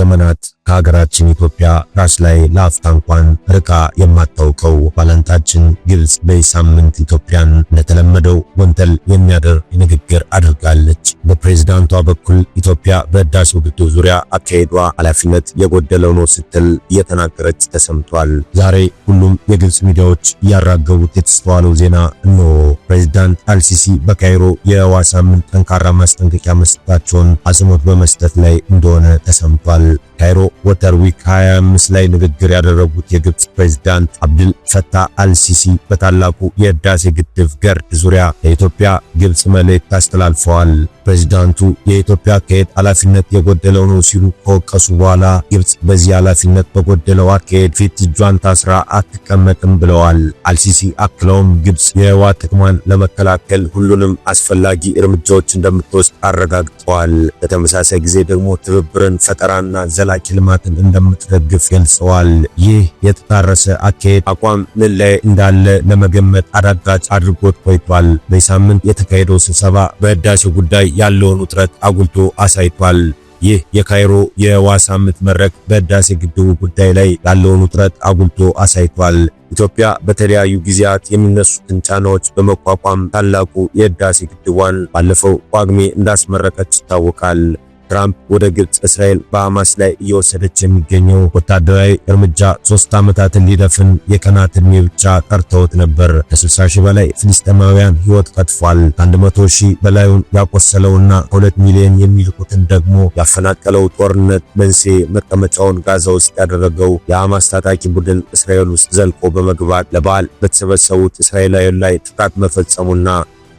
ለዘመናት ከሀገራችን ኢትዮጵያ ራስ ላይ ለአፍታ እንኳን ርቃ የማታውቀው ባላንጣችን ግብጽ በሳምንት ኢትዮጵያን እንደተለመደው ወንተል የሚያደርግ ንግግር አድርጋለች። በፕሬዝዳንቷ በኩል ኢትዮጵያ በህዳሴው ግድብ ዙሪያ አካሄዷ ኃላፊነት የጎደለው ነው ስትል እየተናገረች ተሰምቷል። ዛሬ ሁሉም የግብጽ ሚዲያዎች ያራገቡት የተስተዋለው ዜና እነሆ ፕሬዝዳንት አልሲሲ በካይሮ የህዋ ሳምንት ጠንካራ ማስጠንቀቂያ መስጠታቸውን አጽንኦት በመስጠት ላይ እንደሆነ ተሰምቷል። ካይሮ ወተር ዊክ 25 ላይ ንግግር ያደረጉት የግብጽ ፕሬዝዳንት አብዱል ፈታህ አልሲሲ በታላቁ የህዳሴ ግድብ ገርድ ዙሪያ ለኢትዮጵያ ግብጽ መልእክት አስተላልፈዋል። ፕሬዝዳንቱ የኢትዮጵያ አካሄድ ኃላፊነት የጎደለው ነው ሲሉ ከወቀሱ በኋላ ግብጽ በዚህ ኃላፊነት በጎደለው አካሄድ ፊት እጇን ታስራ አትቀመጥም ብለዋል። አልሲሲ አክለውም ግብጽ የህዋ ጥቅሟን ለመከላከል ሁሉንም አስፈላጊ እርምጃዎች እንደምትወስድ አረጋግጠዋል። በተመሳሳይ ጊዜ ደግሞ ትብብርን፣ ፈጠራና ዘላቂ ልማትን እንደምትደግፍ ገልጸዋል። ይህ የተጣረሰ አካሄድ አቋም ምን ላይ እንዳለ ለመገመት አዳጋች አድርጎት ቆይቷል። በሳምንት የተካሄደው ስብሰባ በህዳሴው ጉዳይ ያለውን ውጥረት አጉልቶ አሳይቷል። ይህ የካይሮ የህዋ ሳምንት መድረክ በህዳሴ ግድቡ ጉዳይ ላይ ያለውን ውጥረት አጉልቶ አሳይቷል። ኢትዮጵያ በተለያዩ ጊዜያት የሚነሱትን ጫናዎች በመቋቋም ታላቁ የህዳሴ ግድቧን ባለፈው ጳጉሜ እንዳስመረቀች ይታወቃል። ትራምፕ ወደ ግብጽ፣ እስራኤል በሐማስ ላይ እየወሰደች የሚገኘው ወታደራዊ እርምጃ 3 ዓመታትን ሊደፍን የቀናት ዕድሜ ብቻ ቀርተውት ነበር። ከ60 ሺህ በላይ ፍልስጤማውያን ህይወት ቀጥፏል። ከ100 ሺህ በላዩን ያቆሰለውና 2 ሚሊዮን የሚልቁትን ደግሞ ያፈናቀለው ጦርነት መንስኤ መቀመጫውን ጋዛ ውስጥ ያደረገው የሐማስ ታጣቂ ቡድን እስራኤል ውስጥ ዘልቆ በመግባት ለበዓል በተሰበሰቡት እስራኤላውያን ላይ ጥቃት መፈጸሙና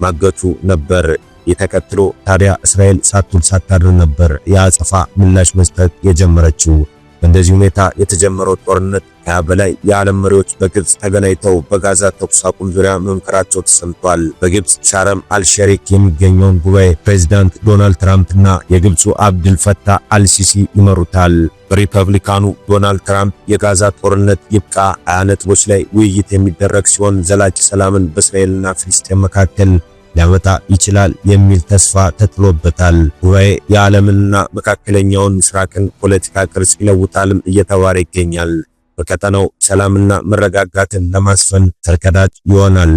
ማገቱ ነበር። የተከትሎ ታዲያ እስራኤል ሳትውል ሳታድር ነበር የአጸፋ ምላሽ መስጠት የጀመረችው። በእንደዚህ ሁኔታ የተጀመረው ጦርነት ከ20 በላይ የዓለም መሪዎች በግብጽ ተገናኝተው በጋዛ ተኩስ አቁም ዙሪያ መምከራቸው ተሰምቷል። በግብጽ ሻረም አልሸሪክ የሚገኘውን ጉባኤ ፕሬዝዳንት ዶናልድ ትራምፕና የግብፁ አብዱል ፈታህ አልሲሲ ይመሩታል። በሪፐብሊካኑ ዶናልድ ትራምፕ የጋዛ ጦርነት ይብቃ 20 ነጥቦች ላይ ውይይት የሚደረግ ሲሆን ዘላቂ ሰላምን በእስራኤልና ፍልስጤም መካከል ሊያመጣ ይችላል የሚል ተስፋ ተጥሎበታል። ጉባኤ የዓለምንና መካከለኛውን ምስራቅን ፖለቲካ ቅርጽ ይለውጣልም እየተባለ ይገኛል። በቀጠናው ሰላምና መረጋጋትን ለማስፈን ፈርቀዳጅ ይሆናል።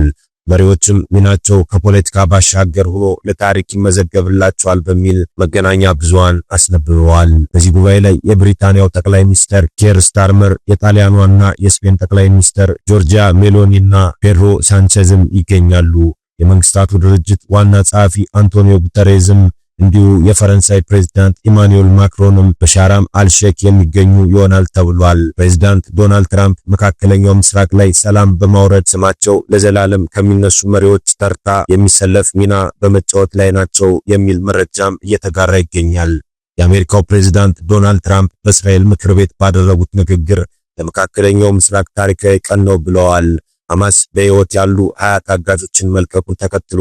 መሪዎችም ሚናቸው ከፖለቲካ ባሻገር ሆኖ ለታሪክ ይመዘገብላቸዋል በሚል መገናኛ ብዙሃን አስነብበዋል። በዚህ ጉባኤ ላይ የብሪታንያው ጠቅላይ ሚኒስትር ኬር ስታርመር፣ የጣሊያኗና የስፔን ጠቅላይ ሚኒስትር ጆርጂያ ሜሎኒና ፔድሮ ሳንቼዝም ይገኛሉ። የመንግስታቱ ድርጅት ዋና ጸሐፊ አንቶኒዮ ጉተሬዝም እንዲሁ የፈረንሳይ ፕሬዝዳንት ኢማኑኤል ማክሮንም በሻራም አልሼክ የሚገኙ ይሆናል ተብሏል። ፕሬዝዳንት ዶናልድ ትራምፕ መካከለኛው ምስራቅ ላይ ሰላም በማውረድ ስማቸው ለዘላለም ከሚነሱ መሪዎች ተርታ የሚሰለፍ ሚና በመጫወት ላይ ናቸው የሚል መረጃም እየተጋራ ይገኛል። የአሜሪካው ፕሬዝዳንት ዶናልድ ትራምፕ በእስራኤል ምክር ቤት ባደረጉት ንግግር ለመካከለኛው ምስራቅ ታሪካዊ ቀን ነው ብለዋል። ሐማስ በሕይወት ያሉ 20 ታጋቾችን መልቀቁን ተከትሎ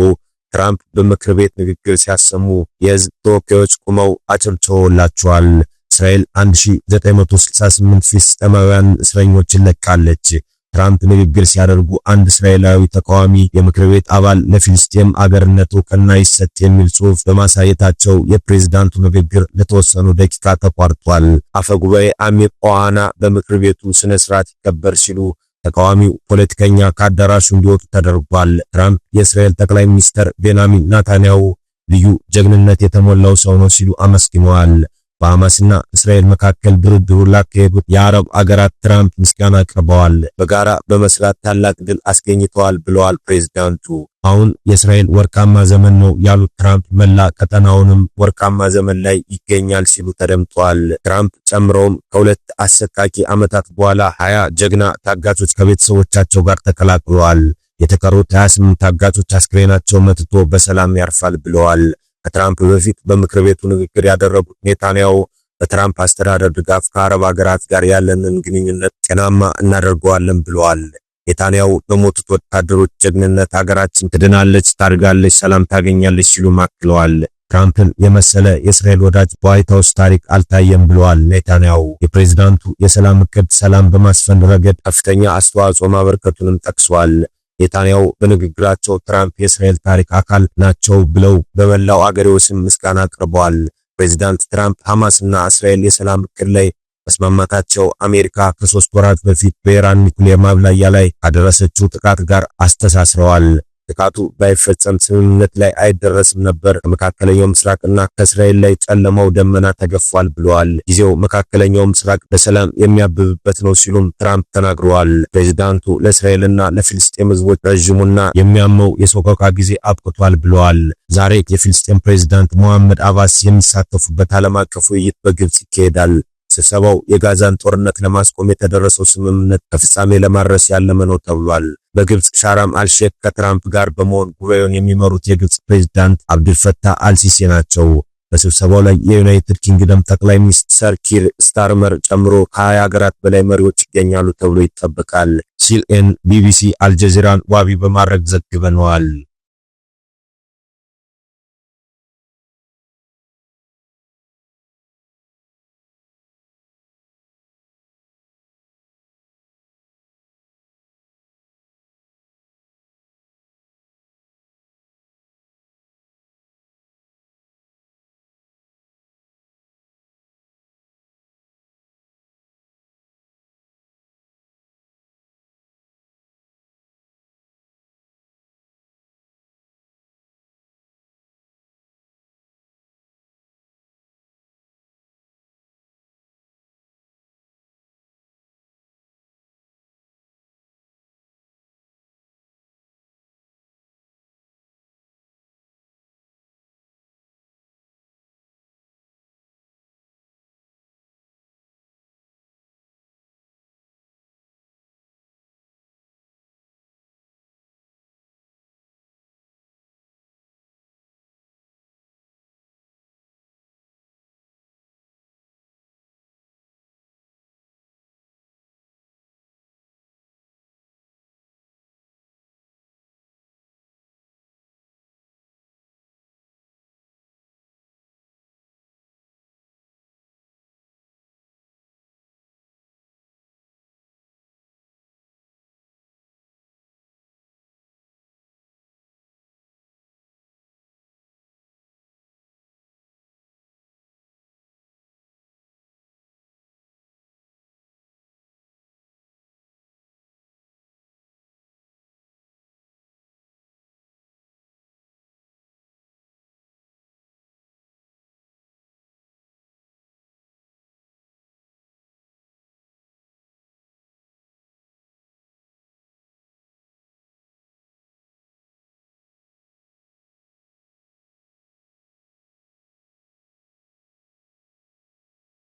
ትራምፕ በምክር ቤት ንግግር ሲያሰሙ የህዝብ ተወካዮች ቆመው አጨብጭበውላቸዋል። እስራኤል 1968 ፍልስጤማውያን እስረኞችን ለቃለች። ትራምፕ ንግግር ሲያደርጉ አንድ እስራኤላዊ ተቃዋሚ የምክር ቤት አባል ለፍልስጤም አገርነት እውቅና ይሰጥ የሚል ጽሑፍ በማሳየታቸው የፕሬዝዳንቱ ንግግር ለተወሰኑ ደቂቃ ተቋርጧል። አፈጉባኤ አሚር ኦሃና በምክር ቤቱ ስነ ስርዓት ይከበር ሲሉ ተቃዋሚው ፖለቲከኛ ከአዳራሹ እንዲወጡ ተደርጓል። ትራምፕ የእስራኤል ጠቅላይ ሚኒስትር ቤንያሚን ኔታንያሁ ልዩ ጀግንነት የተሞላው ሰው ነው ሲሉ አመስግነዋል። በሐማስና እስራኤል መካከል ድርድሩ ላካሄዱት የአረብ አገራት ትራምፕ ምስጋና አቅርበዋል። በጋራ በመስራት ታላቅ ድል አስገኝተዋል ብለዋል ፕሬዝዳንቱ። አሁን የእስራኤል ወርቃማ ዘመን ነው ያሉት ትራምፕ መላ ቀጠናውንም ወርቃማ ዘመን ላይ ይገኛል ሲሉ ተደምጠዋል። ትራምፕ ጨምረውም ከሁለት አሰቃቂ ዓመታት በኋላ 20 ጀግና ታጋቾች ከቤተሰቦቻቸው ጋር ተቀላቅለዋል። የተቀሩት 28 ታጋቾች አስክሬናቸው መጥቶ በሰላም ያርፋል ብለዋል። ከትራምፕ በፊት በምክር ቤቱ ንግግር ያደረጉት ኔታንያሁ በትራምፕ አስተዳደር ድጋፍ ከአረብ ሀገራት ጋር ያለንን ግንኙነት ጤናማ እናደርገዋለን ብለዋል። ኔታንያሁ በሞቱት ወታደሮች ጀግንነት ሀገራችን ትድናለች፣ ታድጋለች፣ ሰላም ታገኛለች ሲሉ አክለዋል። ትራምፕን የመሰለ የእስራኤል ወዳጅ በዋይት ሃውስ ታሪክ አልታየም ብለዋል ኔታንያሁ። የፕሬዝዳንቱ የሰላም እቅድ ሰላም በማስፈን ረገድ ከፍተኛ አስተዋጽኦ ማበርከቱንም ጠቅሰዋል። ኔታንያሁ በንግግራቸው ትራምፕ የእስራኤል ታሪክ አካል ናቸው ብለው በመላው አገሬው ስም ምስጋና አቅርበዋል። ፕሬዚዳንት ትራምፕ ሐማስና እስራኤል የሰላም እቅድ ላይ መስማማታቸው አሜሪካ ከ3 ወራት በፊት በኢራን ኒውክሌር ማብላያ ላይ ካደረሰችው ጥቃት ጋር አስተሳስረዋል። ጥቃቱ ባይፈጸም ስምምነት ላይ አይደረስም ነበር፣ ከመካከለኛው ምስራቅና ከእስራኤል ላይ ጨለማው ደመና ተገፏል ብለዋል። ጊዜው መካከለኛው ምስራቅ በሰላም የሚያብብበት ነው ሲሉም ትራምፕ ተናግረዋል። ፕሬዝዳንቱ ለእስራኤልና ለፍልስጤም ህዝቦች ረዥሙና የሚያመው የሰቆቃ ጊዜ አብቅቷል ብለዋል። ዛሬ የፍልስጤም ፕሬዝዳንት መሐመድ አባስ የሚሳተፉበት ዓለም አቀፍ ውይይት በግብጽ ይካሄዳል። ስብሰባው የጋዛን ጦርነት ለማስቆም የተደረሰው ስምምነት ከፍጻሜ ለማድረስ ያለመ ነው ተብሏል። በግብጽ ሻራም አልሼክ ከትራምፕ ጋር በመሆን ጉባኤውን የሚመሩት የግብጽ ፕሬዝዳንት አብዱልፈታህ አልሲሲ ናቸው። በስብሰባው ላይ የዩናይትድ ኪንግደም ጠቅላይ ሚኒስትር ሰር ኪር ስታርመር ጨምሮ ከ20 ሀገራት በላይ መሪዎች ይገኛሉ ተብሎ ይጠበቃል ሲል ቢቢሲ አልጀዚራን ዋቢ በማድረግ ዘግበዋል።